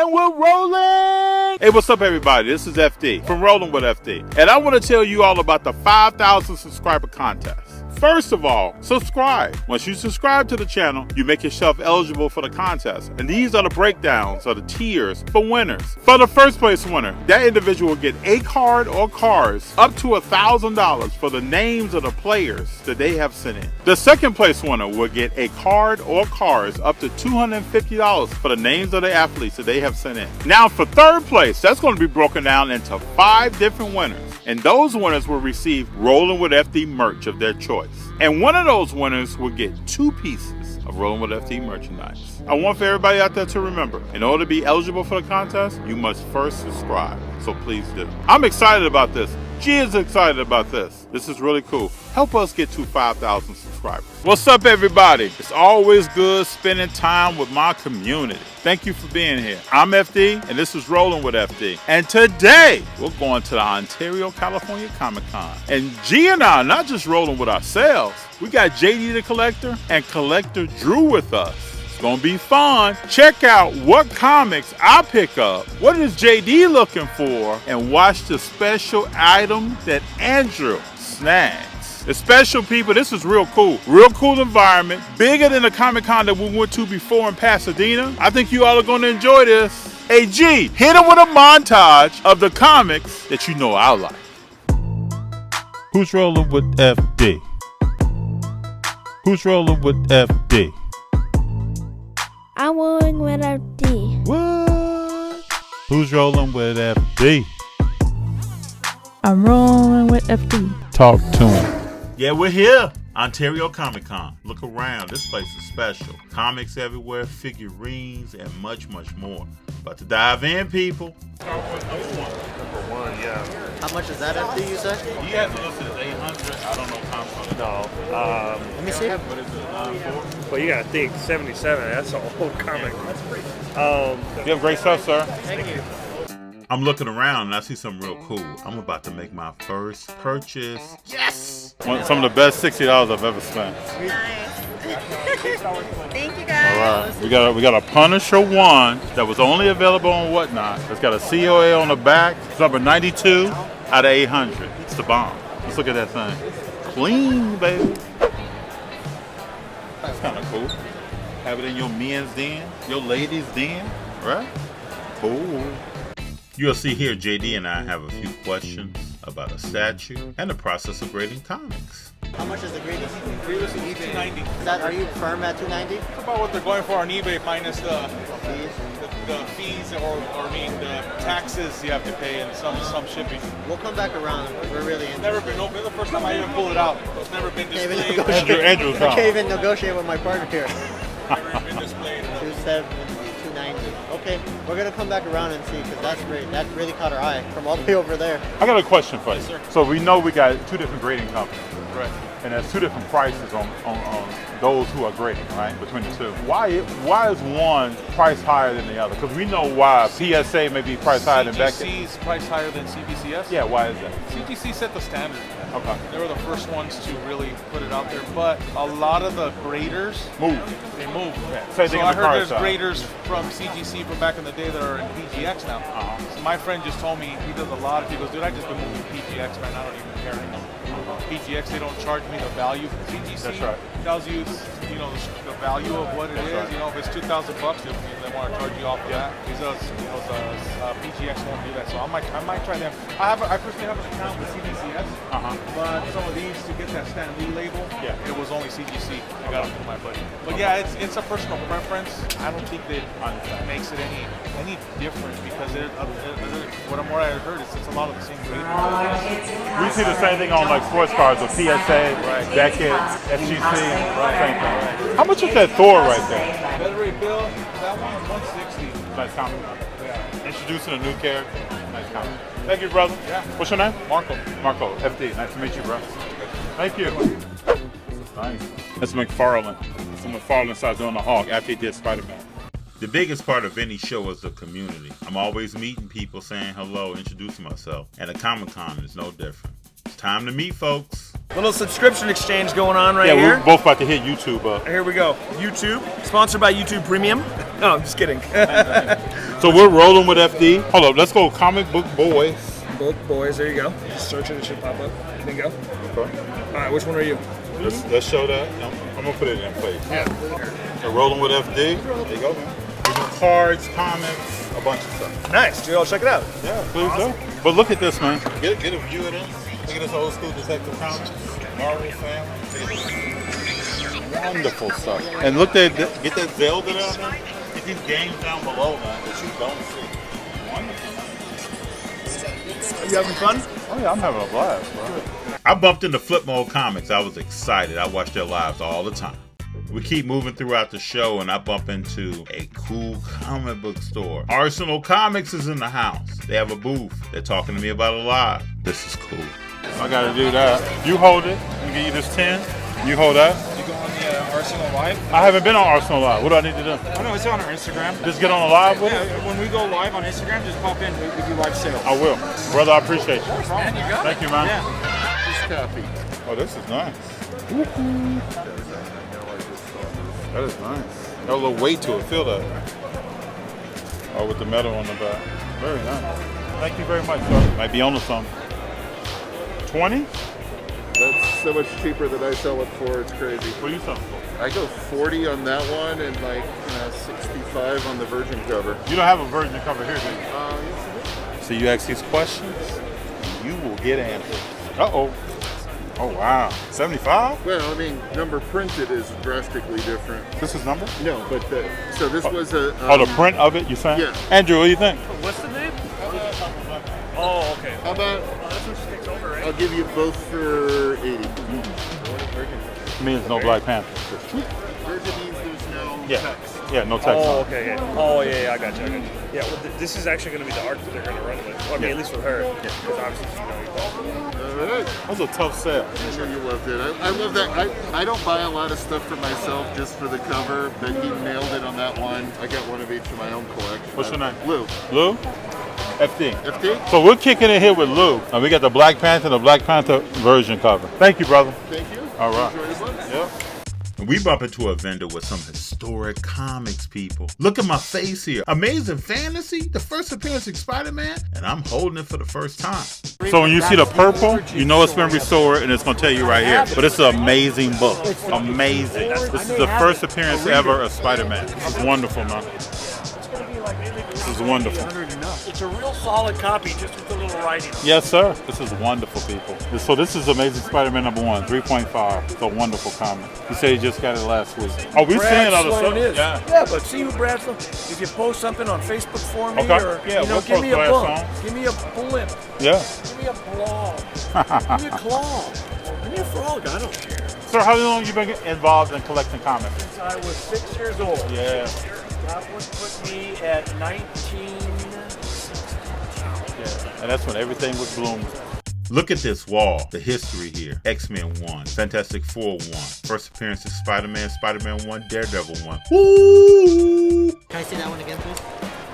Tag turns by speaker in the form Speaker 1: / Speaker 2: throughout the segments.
Speaker 1: and we're rolling. Hey, what's up, everybody? This is FD from Rollin with FD, and I want to tell you all about the 5,000 subscriber contest. First of all, subscribe. Once you subscribe to the channel, you make yourself eligible for the contest. And these are the breakdowns of the tiers for winners. For the first place winner, that individual will get a card or cards up to $1,000 for the names of the players that they have sent in. The second place winner will get a card or cards up to $250 for the names of the athletes that they have sent in. Now for third place, that's going to be broken down into 5 different winners. And those winners will receive Rollin with FD merch of their choice. And one of those winners will get 2 pieces of Rollin with FD merchandise. I want for everybody out there to remember, in order to be eligible for the contest, you must first subscribe. So please do. I'm excited about this. G is excited about this. This is really cool. Help us get to 5,000 subscribers. What's up, everybody? It's always good spending time with my community. Thank you for being here. I'm FD, and this is Rollin with FD. And today, we're going to the Ontario, California Comic-Con. And G and I are not just rolling with ourselves. We got JD the Collector and Collector Drew with us. It's gonna be fun. Check out what comics I pick up, what is JD looking for, and watch the special item that Andrew snags. The special people, this is real cool. Real cool environment, bigger than the Comic-Con that we went to before in Pasadena. I think you all are gonna enjoy this. Hey G, hit him with a montage of the comics that you know I like. Who's rolling with FD? Who's rolling with FD?
Speaker 2: I'm rolling with FD.
Speaker 1: What? Who's rolling with FD?
Speaker 2: I'm rolling with FD.
Speaker 1: Talk to him. Yeah, we're here. Ontario Comic Con. Look around. This place is special. Comics everywhere, figurines, and much, much more. About to dive in, people.
Speaker 3: Number 1, yeah.
Speaker 4: How much is that FD you said?
Speaker 1: He has it listed as 800. I don't know how much.
Speaker 3: No.
Speaker 4: Let me see.
Speaker 1: What is it?
Speaker 3: Well, you gotta think 77. That's an old comic.
Speaker 1: You have great stuff, sir.
Speaker 4: Thank you.
Speaker 1: I'm looking around and I see something real cool. I'm about to make my first purchase. Yes! Some of the best $60 I've ever spent.
Speaker 5: Nice. Thank you guys.
Speaker 1: All right, we got a Punisher 1 that was only available on Whatnot. It's got a COA on the back. It's number 92 out of 800. It's the bomb. Let's look at that thing. Clean, baby. That's kind of cool. Have it in your men's den, your ladies' den, right? Cool. You'll see here JD and I have a few questions about a statue and the process of grading comics.
Speaker 4: How much is the greatest?
Speaker 6: Greatest is $290.
Speaker 4: Is that, are you firm at $290?
Speaker 6: That's about what they're going for on eBay minus the fees or the taxes you have to pay and some shipping.
Speaker 4: We'll come back around. We're really interested.
Speaker 6: Never been open. The first time I even pulled it out. It's never been
Speaker 4: Can't even
Speaker 6: displayed.
Speaker 4: negotiate.
Speaker 1: Andrew's
Speaker 4: I
Speaker 1: wrong.
Speaker 4: can't even negotiate with my partner here.
Speaker 6: Never been displayed.
Speaker 4: 270, 290. Okay, we're gonna come back around and see because that's great. That really caught our eye from all the way over there.
Speaker 1: I got a question for you.
Speaker 6: Yes, sir.
Speaker 1: So we know we got 2 different grading companies.
Speaker 6: Right.
Speaker 1: And there's 2 different prices on those who are grading, right, between the 2. Why is one priced higher than the other? Because we know why PSA may be priced higher than Beckett.
Speaker 6: CGC is priced higher than CBCS.
Speaker 1: Yeah, why is that?
Speaker 6: CGC set the standard.
Speaker 1: Okay.
Speaker 6: They were the first ones to really put it out there, but a lot of the graders
Speaker 1: Move.
Speaker 6: they move.
Speaker 1: Same thing
Speaker 6: So
Speaker 1: on
Speaker 6: I
Speaker 1: the
Speaker 6: heard
Speaker 1: car
Speaker 6: there's
Speaker 1: side.
Speaker 6: graders from CGC from back in the day that are in PGX now. So my friend just told me he does a lot of. He goes, dude, I just been moving PGX, man. I don't even care anymore. PGX, they don't charge me the value. CGC
Speaker 1: That's right.
Speaker 6: tells you, the value of what it is.
Speaker 1: right.
Speaker 6: You know, if it's $2,000, they want to charge you off of that. PGX won't do that. So I might try them. I personally have an account with CBCS, but some of these to get that Stan Lee label, it was only CGC. I got it from my buddy. But yeah, it's a personal preference. I don't think that makes it any different because what I heard is it's a lot of the same grade.
Speaker 1: We see the same thing on like sports cars with PSA, Beckett, FGC, same thing. How much is that Thor right there?
Speaker 6: Federate bill, that one's 160.
Speaker 1: Nice comic. Yeah. Introducing a new character. Nice comic. Thank you, brother.
Speaker 6: Yeah.
Speaker 1: What's your name?
Speaker 6: Marco.
Speaker 1: Marco, FD. Nice to meet you, bro. Thank you. Nice. That's McFarlane. That's McFarlane started doing the Hulk after he did Spider-Man. The biggest part of any show is the community. I'm always meeting people, saying hello, introducing myself. And a Comic-Con is no different. It's time to meet folks.
Speaker 7: Little subscription exchange going on right
Speaker 1: Yeah,
Speaker 7: here.
Speaker 1: we're both about to hit YouTube up.
Speaker 7: Here we go. YouTube, sponsored by YouTube Premium. No, I'm just kidding.
Speaker 1: So we're rolling with FD. Hold up, let's go comic book boys.
Speaker 7: Book boys, there you go. Just search it, it should pop up. Bingo.
Speaker 1: Okay.
Speaker 7: All right, which one are you?
Speaker 1: Let's show that. I'm gonna put it in place. Yeah. So rolling with FD. There you go, man. We got cards, comics, a bunch of stuff.
Speaker 7: Nice, dude. I'll check it out.
Speaker 1: Yeah, please do. But look at this, man. Get a view of this. Look at this old school Detective Comics. Marvel family. Wonderful stuff. And look at get that Zelda down there. Get these games down below, man, that you don't see. Wonderful.
Speaker 7: Are you having fun?
Speaker 1: Oh yeah, I'm having a blast, bro. I bumped into Flip Mode Comics. I was excited. I watch their lives all the time. We keep moving throughout the show, and I bump into a cool comic book store. Arsenal Comics is in the house. They have a booth. They're talking to me about it live. This is cool. I gotta do that. You hold it. I'll give you this 10. You hold that.
Speaker 8: You go on the Arsenal Live?
Speaker 1: I haven't been on Arsenal Live. What do I need to do?
Speaker 8: Oh no, it's on our Instagram.
Speaker 1: Just get on the live with it?
Speaker 8: Yeah, when we go live on Instagram, just pop in. We do live sales.
Speaker 1: I will. Brother, I appreciate you.
Speaker 8: Man, you got
Speaker 1: Thank you, man.
Speaker 8: Yeah.
Speaker 6: Just copy.
Speaker 1: Oh, this is nice. That is nice. Got a little weight to it. Feel that. Oh, with the metal on the back. Very nice. Thank you very much, sir. Might be onto something. 20?
Speaker 6: That's so much cheaper than I sell it for. It's crazy.
Speaker 1: What are you selling for?
Speaker 6: I go 40 on that one and like 65 on the Virgin cover.
Speaker 1: You don't have a Virgin cover here, do you? So you ask these questions, and you will get answers. Uh-oh. Oh, wow. 75?
Speaker 6: Well, I mean, number printed is drastically different.
Speaker 1: This is number?
Speaker 6: No, but so this was a.
Speaker 1: Oh, the print of it, you saying?
Speaker 6: Yeah.
Speaker 1: Andrew, what do you think?
Speaker 3: What's the name? Oh, okay.
Speaker 6: How about
Speaker 3: That's what she takes over, right?
Speaker 6: I'll give you both for 80.
Speaker 1: It means no Black Panther.
Speaker 6: Virgin means there's no
Speaker 1: Yeah.
Speaker 6: text.
Speaker 1: Yeah, no text.
Speaker 3: Oh,
Speaker 1: on it.
Speaker 3: okay, yeah. Oh, yeah, I got you. Yeah, well, this is actually going to be the art that they're going to run with. Well, I mean,
Speaker 1: Yeah.
Speaker 3: at least with her. Because obviously,
Speaker 6: All right.
Speaker 1: That was a tough sale.
Speaker 6: I'm sure you loved it. I love that. I don't buy a lot of stuff for myself just for the cover, but he nailed it on that one. I got one of each in my own collection.
Speaker 1: What's your name?
Speaker 6: Lou.
Speaker 1: Lou? FD.
Speaker 6: FD?
Speaker 1: So we're kicking it here with Lou. And we got the Black Panther and the Black Panther version cover. Thank you, brother.
Speaker 6: Thank you.
Speaker 1: All right.
Speaker 6: Enjoy your lunch.
Speaker 1: Yep. We bump into a vendor with some historic comics, people. Look at my face here. Amazing Fantasy, the first appearance of Spider-Man, and I'm holding it for the first time. So when you see the purple, you know it's been restored, and it's going to tell you right here. But it's an amazing book. Amazing. This is the first appearance ever of Spider-Man. This is wonderful, man. This is wonderful.
Speaker 7: It's a real solid copy, just with a little writing.
Speaker 1: Yes, sir. This is wonderful, people. So this is Amazing Spider-Man #1, 3.5. It's a wonderful comic. You said you just got it last week. Oh, we're seeing other
Speaker 7: Sloan
Speaker 1: stuff.
Speaker 7: is.
Speaker 1: Yeah.
Speaker 7: But see who Brad Sloan. If you post something on Facebook for me,
Speaker 1: Okay.
Speaker 7: or
Speaker 1: Yeah, we'll
Speaker 7: give me a
Speaker 1: post
Speaker 7: book,
Speaker 1: Brad
Speaker 7: give me a blimp,
Speaker 1: Yeah.
Speaker 7: give me a blog, give me a claw, give me a frog. I don't care.
Speaker 1: Sir, how long have you been involved in collecting comics?
Speaker 7: Since I was 6 years old.
Speaker 1: Yeah.
Speaker 7: That would put me at 19.
Speaker 1: Yeah. And that's when everything was blooming. Look at this wall, the history here. X-Men 1, Fantastic Four 1, first appearance of Spider-Man, Spider-Man 1, Daredevil 1. Woo!
Speaker 4: Can I see that one again, please?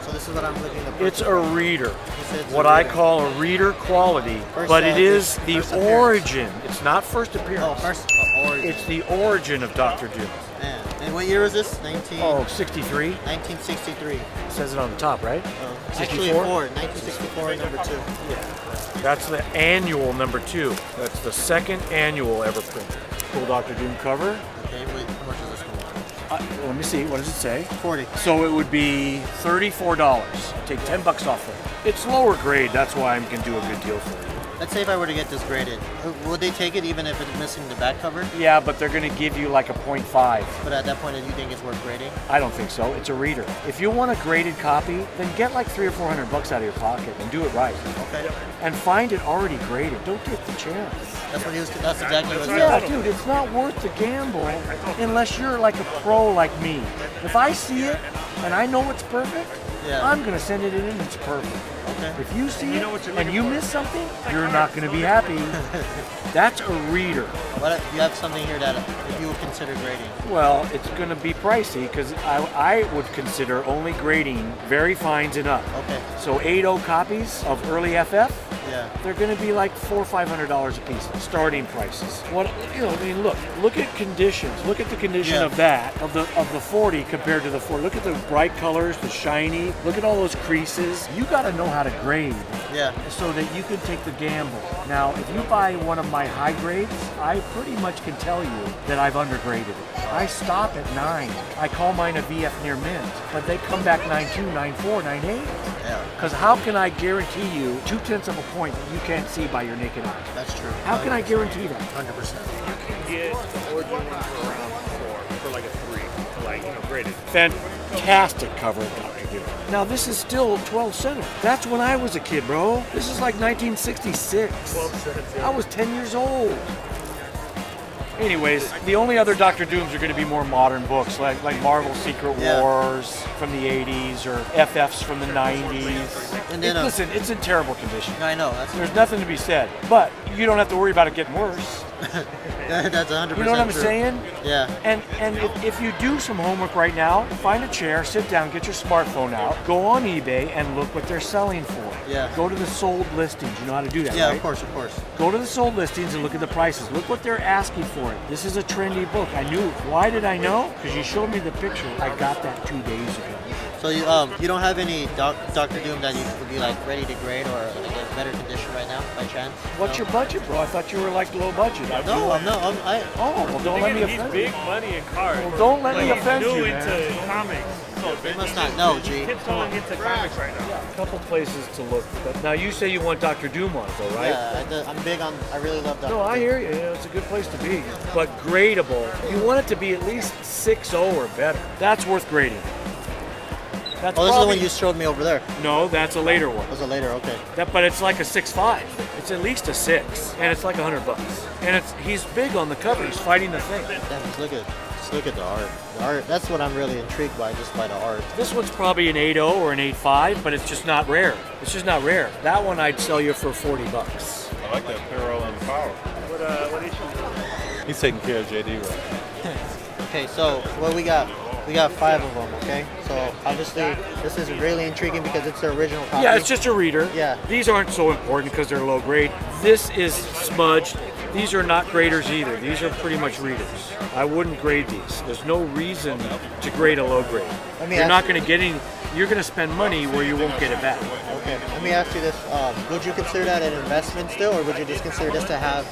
Speaker 4: So this is what I'm looking at.
Speaker 7: It's a reader.
Speaker 4: It's
Speaker 7: What
Speaker 4: a
Speaker 7: I
Speaker 4: reader.
Speaker 7: call a reader quality,
Speaker 4: First,
Speaker 7: but it is
Speaker 4: first
Speaker 7: the
Speaker 4: appearance.
Speaker 7: origin. It's not first appearance.
Speaker 4: Oh, first origin.
Speaker 7: It's the origin of Dr. Doom.
Speaker 4: Yeah. And what year was this?
Speaker 7: 63.
Speaker 4: 1963.
Speaker 7: Says it on the top, right?
Speaker 4: Actually,
Speaker 7: 64?
Speaker 4: 1964, number 2.
Speaker 7: That's the annual number 2. That's the second annual ever printed. Cool Dr. Doom cover.
Speaker 4: Okay, wait, how much is this one?
Speaker 7: Let me see. What does it say?
Speaker 4: 40.
Speaker 7: So it would be $34. Take $10 off of it. It's lower grade. That's why I can do a good deal for you.
Speaker 4: Let's say if I were to get this graded, would they take it even if it's missing the back cover?
Speaker 7: Yeah, but they're going to give you like a 0.5.
Speaker 4: But at that point, do you think it's worth grading?
Speaker 7: I don't think so. It's a reader. If you want a graded copy, then get like $300 or $400 out of your pocket and do it right.
Speaker 4: Okay.
Speaker 7: And find it already graded. Don't take the chance.
Speaker 4: That's what he was. That's exactly what he
Speaker 7: Yeah,
Speaker 4: said.
Speaker 7: dude, it's not worth the gamble unless you're like a pro like me. If I see it and I know it's perfect,
Speaker 4: Yeah.
Speaker 7: I'm gonna send it in and it's perfect.
Speaker 4: Okay.
Speaker 7: If you see it and you miss something, you're not gonna be happy. That's a reader.
Speaker 4: What if you have something here that if you would consider grading?
Speaker 7: Well, it's gonna be pricey because I would consider only grading very fines and up.
Speaker 4: Okay.
Speaker 7: So 8.0 copies of early FF,
Speaker 4: Yeah. Yeah.
Speaker 7: They're going to be like $400 or $500 a piece, starting prices. What I mean, look at conditions. Look at the condition of that, of the 40 compared to the 4. Look at the bright colors, the shiny. Look at all those creases. You got to know how to grade.
Speaker 4: Yeah.
Speaker 7: So that you can take the gamble. Now, if you buy one of my high grades, I pretty much can tell you that I've undergraded it. I stop at 9. I call mine a VF near mint, but they come back 9.2, 9.4, 9.8.
Speaker 4: Yeah.
Speaker 7: Because how can I guarantee you 0.2 of a point that you can't see by your naked eye?
Speaker 4: That's true.
Speaker 7: How can I guarantee that?
Speaker 4: 100%.
Speaker 3: You can get the origin one for around 4 for like a 3, like graded.
Speaker 7: Fantastic cover of Dr. Doom. Now this is still 12 center. That's when I was a kid, bro. This is like 1966.
Speaker 3: 12 cents. Yeah.
Speaker 7: I was 10 years old. Anyways, the only other Dr. Dooms are going to be more modern books, like Marvel Secret Wars from the 80s or FFs from the 90s.
Speaker 4: And then,
Speaker 7: listen, it's in terrible condition.
Speaker 4: I know.
Speaker 7: There's nothing to be said. But you don't have to worry about it getting worse.
Speaker 4: That's 100%.
Speaker 7: You know what I'm
Speaker 4: true.
Speaker 7: saying?
Speaker 4: Yeah.
Speaker 7: And if you do some homework right now, find a chair, sit down, get your smartphone out, go on eBay and look what they're selling for.
Speaker 4: Yeah.
Speaker 7: Go to the sold listings. You know how to do that,
Speaker 4: Yeah,
Speaker 7: right?
Speaker 4: of course.
Speaker 7: Go to the sold listings and look at the prices. Look what they're asking for it. This is a trendy book. I knew. Why did I know? Because you showed me the picture. I got that 2 days ago.
Speaker 4: So you don't have any Dr. Doom that you would be like ready to grade or like in better condition right now by chance?
Speaker 7: What's your budget, bro? I thought you were like low budget.
Speaker 4: No, I'm not.
Speaker 7: Oh, well, don't let me
Speaker 3: He's
Speaker 7: offend
Speaker 3: big
Speaker 7: you.
Speaker 3: money in cards.
Speaker 7: Well, don't let me offend
Speaker 3: new
Speaker 7: you,
Speaker 3: into
Speaker 7: man.
Speaker 3: comics. So
Speaker 4: You must not know, G.
Speaker 3: tiptoeing into comics right now.
Speaker 7: A couple places to look. But now you say you want Dr. Doom on it, though, right?
Speaker 4: Yeah, I'm big on. I really love Dr.
Speaker 7: No, I
Speaker 4: Doom.
Speaker 7: hear you. Yeah, it's a good place to be. But gradable, you want it to be at least 6.0 or better. That's worth grading. That's
Speaker 4: Oh, this is the
Speaker 7: probably,
Speaker 4: one you showed me over there.
Speaker 7: No, that's a later one.
Speaker 4: Was it later? Okay.
Speaker 7: But it's like a 6.5. It's at least a 6, and it's like $100. And he's big on the cover. He's fighting the thing.
Speaker 4: Damn, just look at the art. The art. That's what I'm really intrigued by, just by the art.
Speaker 7: This one's probably an 8.0 or an 8.5, but it's just not rare. It's just not rare. That one I'd sell you for $40.
Speaker 1: I like that Peril and Power.
Speaker 3: What issue?
Speaker 1: He's taking care of JD right.
Speaker 4: Okay, so what we got? We got 5 of them. Okay, so obviously this is really intriguing because it's the original copy.
Speaker 7: Yeah, it's just a reader.
Speaker 4: Yeah.
Speaker 7: These aren't so important because they're low grade. This is smudged. These are not graders either. These are pretty much readers. I wouldn't grade these. There's no reason to grade a low grade. You're not going to get any. You're going to spend money where you won't get it back.
Speaker 4: Okay, let me ask you this: would you consider that an investment still, or would you just consider this to have?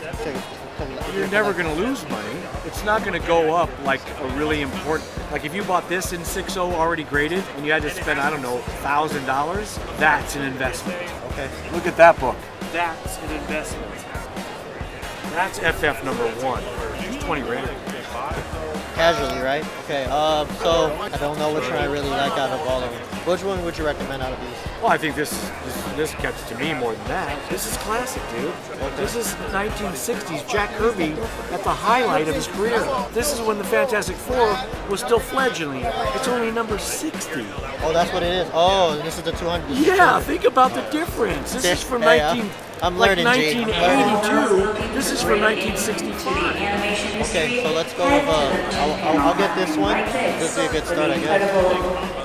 Speaker 7: You're never going to lose money. It's not going to go up like a really important. Like if you bought this in 6.0 already graded and you had to spend, I don't know, $1,000, that's an investment.
Speaker 4: Okay.
Speaker 7: Look at that book. That's an investment. That's FF number 1. It's 20 grand.
Speaker 4: Casually, right? Okay. So I don't know which one I really like out of all of them. Which one would you recommend out of these?
Speaker 7: Well, I think this gets to me more than that. This is classic, dude. This is 1960s Jack Kirby at the highlight of his career. This is when the Fantastic Four was still fledgling. It's only number 60.
Speaker 4: Oh, that's what it is. Oh, this is the 200.
Speaker 7: Yeah, think about the difference. This is from
Speaker 4: I'm learning, Jay.
Speaker 7: 1982. This is from 1965.
Speaker 4: Okay, so let's go with. I'll get this one. This will be a good start, I guess.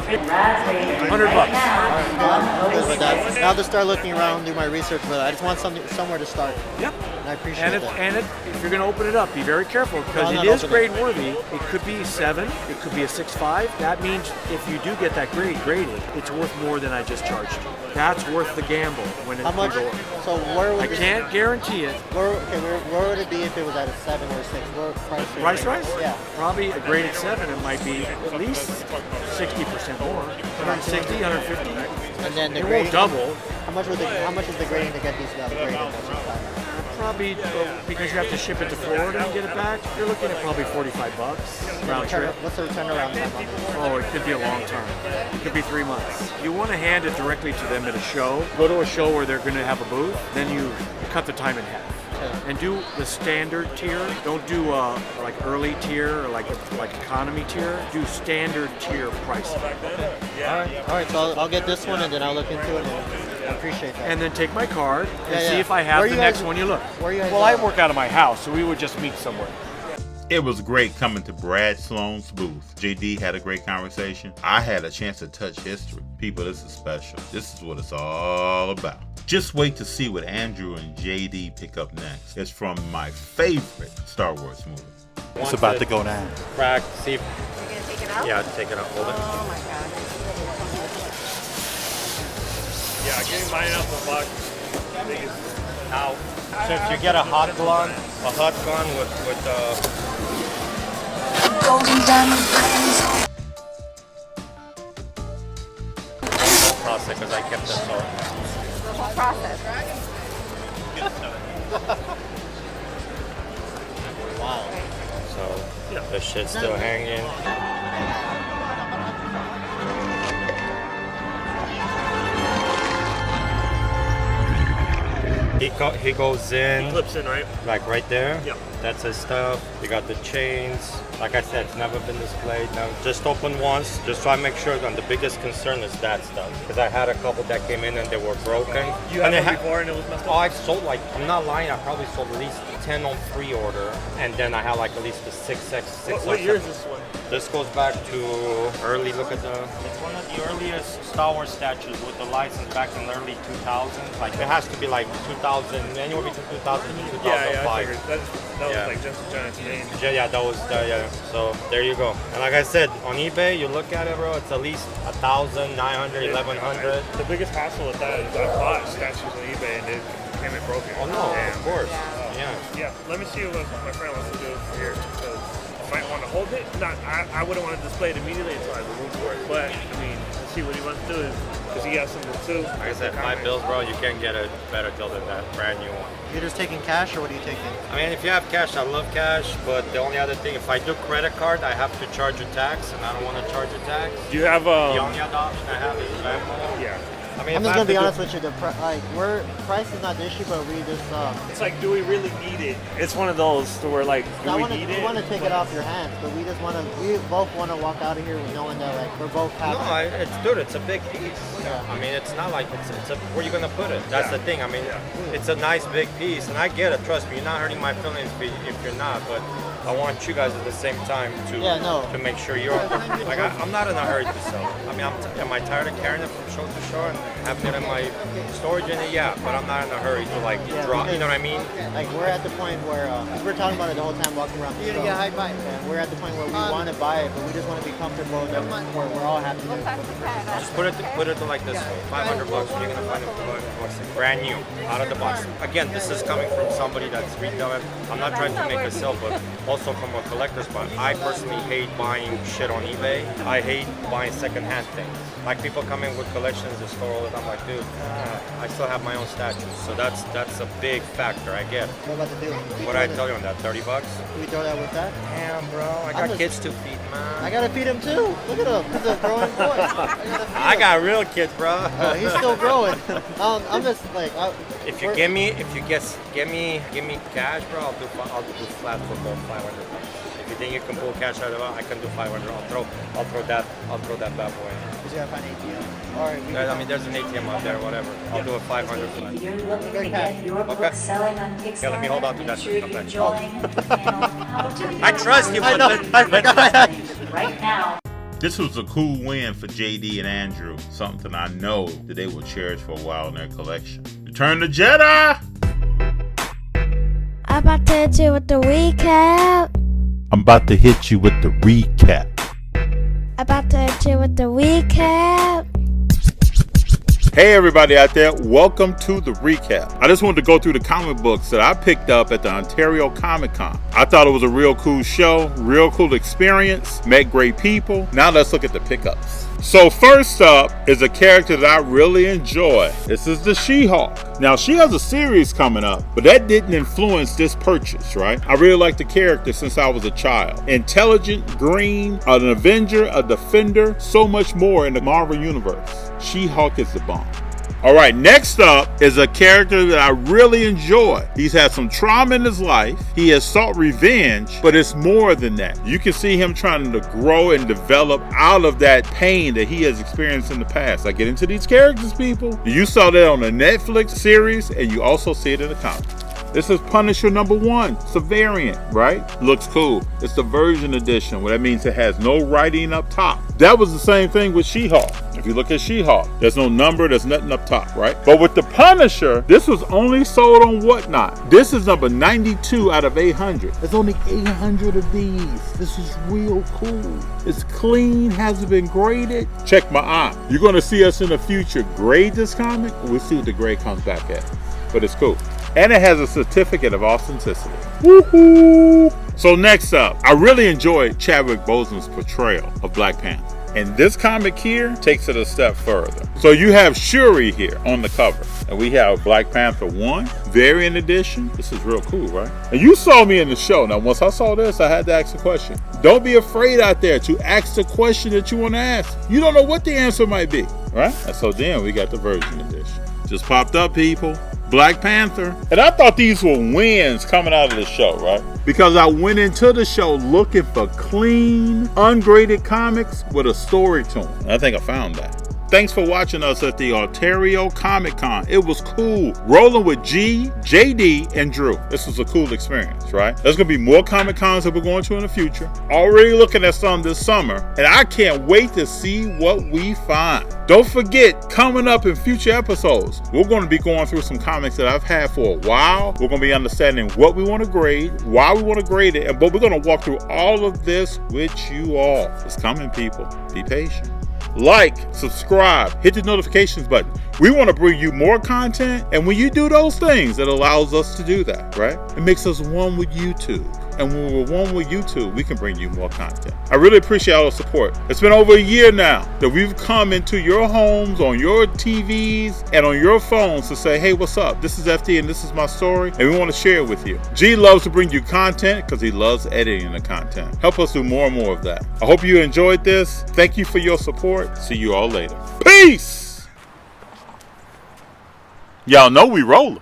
Speaker 7: $100.
Speaker 4: Good with that. Now to start looking around, do my research, but I just want somewhere to start.
Speaker 7: Yep.
Speaker 4: And I appreciate that.
Speaker 7: If you're going to open it up, be very careful because it is grade worthy. It could be 7. It could be a 6.5. That means if you do get that grade graded, it's worth more than I just charged you. That's worth the gamble when it's
Speaker 4: How much?
Speaker 7: door.
Speaker 4: So where would
Speaker 7: I can't guarantee it.
Speaker 4: Where would it be if it was at a 7 or a 6? Where price?
Speaker 7: Price?
Speaker 4: Yeah.
Speaker 7: Probably a graded 7. It might be at least 60% more. 160, 150.
Speaker 4: And then the
Speaker 7: It
Speaker 4: grading.
Speaker 7: won't double.
Speaker 4: How much is the grading to get these graded?
Speaker 7: Probably because you have to ship it to Florida and get it back. You're looking at probably $45 round trip.
Speaker 4: What's the turnaround time on this?
Speaker 7: Oh, it could be a long time. It could be 3 months. You want to hand it directly to them at a show. Go to a show where they're going to have a booth. Then you cut the time in half. And do the standard tier. Don't do like early tier or like economy tier. Do standard tier pricing.
Speaker 4: All right. So I'll get this one and then I'll look into it. And I appreciate that.
Speaker 7: And then take my card and
Speaker 4: Yeah,
Speaker 7: see
Speaker 4: yeah.
Speaker 7: if I have
Speaker 4: Where
Speaker 7: the
Speaker 4: you
Speaker 7: next
Speaker 4: guys-
Speaker 7: one you look.
Speaker 4: where you guys
Speaker 7: Well, I
Speaker 4: at?
Speaker 7: work out of my house, so we would just meet somewhere.
Speaker 1: It was great coming to Brad Sloan's booth. JD had a great conversation. I had a chance to touch history. People, this is special. This is what it's all about. Just wait to see what Andrew and JD pick up next. It's from my favorite Star Wars movie.
Speaker 9: It's about to go down.
Speaker 3: Crack, see if...
Speaker 5: You're gonna take it out?
Speaker 3: Yeah, take it out. Hold it.
Speaker 5: Oh my god.
Speaker 3: Yeah, getting mine out the box. Out.
Speaker 4: So if you get a hot gun
Speaker 3: with
Speaker 10: Golden Diamond Friends.
Speaker 3: whole process, because I kept this all.
Speaker 5: The whole process, right?
Speaker 4: Wow.
Speaker 3: So the shit's still hanging. He goes in.
Speaker 8: He clips in, right?
Speaker 3: Like right there.
Speaker 8: Yeah.
Speaker 3: That's his stuff. You got the chains. Like I said, it's never been displayed. Now just open once. Just try to make sure. And the biggest concern is that stuff, because I had a couple that came in and they were broken.
Speaker 8: You had one before and it was messed up?
Speaker 3: Oh, I sold like, I'm not lying, I probably sold at least 10 on pre-order, and then I had like at least the 6x6.
Speaker 8: What year is this one?
Speaker 3: This goes back to early, look at the, it's one of the earliest Star Wars statues with the license back in the early 2000s. Like it has to be like 2000, anywhere between 2000 and 2005.
Speaker 8: Yeah, I figured. That was like just a giant's name.
Speaker 3: Yeah, that was, yeah. So there you go. And like I said, on eBay, you look at it, bro, it's at least 1,000, 900, 1,100.
Speaker 8: The biggest hassle with that is I bought statues on eBay and they came in broken.
Speaker 3: Oh no, of course.
Speaker 8: Yeah, let me see what my friend wants to do here, because I might want to hold it. I wouldn't want to display it immediately until I have the room for it. But I mean, let's see what he wants to do, because he has something too.
Speaker 3: Like I said, $5 bro, you can't get a better deal than that brand new one.
Speaker 4: You're just taking cash, or what are you taking?
Speaker 3: I mean, if you have cash, I love cash, but the only other thing, if I do credit card, I have to charge a tax, and I don't want to charge a tax.
Speaker 8: Do you have
Speaker 3: The only other option I have is Venmo.
Speaker 8: Yeah.
Speaker 3: I mean,
Speaker 4: I'm just gonna be honest with you. The price is not the issue, but we just
Speaker 8: It's like, do we really need it? It's one of those where like, do we need it?
Speaker 4: We want to take it off your hands, but we just want to. We both want to walk out of here knowing that like we're both happy.
Speaker 3: No, it's a big piece.
Speaker 4: Yeah.
Speaker 3: I mean, it's not like it's a, where you gonna put it. That's the thing. I mean, it's a nice big piece, and I get it. Trust me, you're not hurting my feelings if you're not, but I want you guys at the same time to make sure you're like I'm not in a hurry to sell it. I mean, am I tired of carrying it from show to show and having it in my storage unit? Yeah, but I'm not in a hurry to like drop. You know what I mean?
Speaker 4: Like we're at the point where we're talking about it the whole time walking around the store. And we're at the point where we want to buy it, but we just want to be comfortable that we're all happy.
Speaker 3: Just put it like this: $500. You're gonna find it for $500, brand new, out of the box. Again, this is coming from somebody that's retailing. I'm not trying to make a sale, but also from a collector's spot. I personally hate buying shit on eBay. I hate buying secondhand things. Like people come in with collections to store all the time. I'm like, dude, I still have my own statues, so that's a big factor. I get.
Speaker 4: What about the deal?
Speaker 3: What I tell you on that? $30?
Speaker 4: Can we throw that with that?
Speaker 3: Damn, bro, I got kids to feed, man.
Speaker 4: I gotta feed him too. Look at him. He's a growing boy.
Speaker 3: I got real kids, bro.
Speaker 4: He's still growing. I'm just like.
Speaker 3: If you give me cash, bro, I'll do flat for both $500. If you think you can pull cash out of it, I can do $500. I'll throw that bad boy in.
Speaker 4: Because you gotta find ATM. All right.
Speaker 3: I mean, there's an ATM out there, whatever. I'll do a $500 flat.
Speaker 10: If you're looking to get your book selling on Kickstarter,
Speaker 3: Yeah, let me hold on to that.
Speaker 10: make sure you join the panel How to
Speaker 3: I trust you, but
Speaker 4: I forgot.
Speaker 10: right now.
Speaker 1: This was a cool win for JD and Andrew, something I know that they will cherish for a while in their collection. Return to Jedi!
Speaker 2: I'm about to hit you with the recap.
Speaker 1: I'm about to hit you with the recap.
Speaker 2: About to hit you with the recap.
Speaker 1: Hey everybody out there, welcome to the recap. I just wanted to go through the comic books that I picked up at the Ontario Comic Con. I thought it was a real cool show, real cool experience, met great people. Now let's look at the pickups. So first up is a character that I really enjoy. This is the She-Hulk. Now she has a series coming up, but that didn't influence this purchase, right? I really like the character since I was a child. Intelligent, green, an Avenger, a Defender, so much more in the Marvel Universe. She-Hulk is the bomb. All right, next up is a character that I really enjoy. He's had some trauma in his life. He has sought revenge, but it's more than that. You can see him trying to grow and develop out of that pain that he has experienced in the past. I get into these characters, people. You saw that on the Netflix series, and you also see it in the comics. This is Punisher #1. It's a variant, right? Looks cool. It's the version edition, what that means it has no writing up top. That was the same thing with She-Hulk. If you look at She-Hulk, there's no number, there's nothing up top, right? But with the Punisher, this was only sold on Whatnot. This is number 92 out of 800. There's only 800 of these. This is real cool. It's clean, hasn't been graded. Check my eye. You're gonna see us in the future grade this comic. We'll see what the grade comes back at. But it's cool. And it has a certificate of authenticity. Woohoo! So next up, I really enjoyed Chadwick Boseman's portrayal of Black Panther. And this comic here takes it a step further. So you have Shuri here on the cover. And we have Black Panther 1, variant edition. This is real cool, right? And you saw me in the show. Now, once I saw this, I had to ask a question. Don't be afraid out there to ask the question that you want to ask. You don't know what the answer might be, right? And so then we got the version edition. Just popped up, people. Black Panther. And I thought these were wins coming out of the show, right? Because I went into the show looking for clean, ungraded comics with a story to them. And I think I found that. Thanks for watching us at the Ontario Comic Con. It was cool. Rolling with G, JD, and Drew. This was a cool experience, right? There's going to be more Comic Cons that we're going to in the future. Already looking at some this summer, and I can't wait to see what we find. Don't forget, coming up in future episodes, we're going to be going through some comics that I've had for a while. We're going to be understanding what we want to grade, why we want to grade it, but we're going to walk through all of this with you all. It's coming, people. Be patient. Like, subscribe, hit the notifications button. We want to bring you more content, and when you do those things, it allows us to do that, right? It makes us one with YouTube. And when we're one with YouTube, we can bring you more content. I really appreciate all the support. It's been over a year now that we've come into your homes, on your TVs, and on your phones to say, hey, what's up? This is FD and this is my story, and we want to share it with you. G loves to bring you content because he loves editing the content. Help us do more and more of that. I hope you enjoyed this. Thank you for your support. See you all later. Peace! Y'all know we rolling.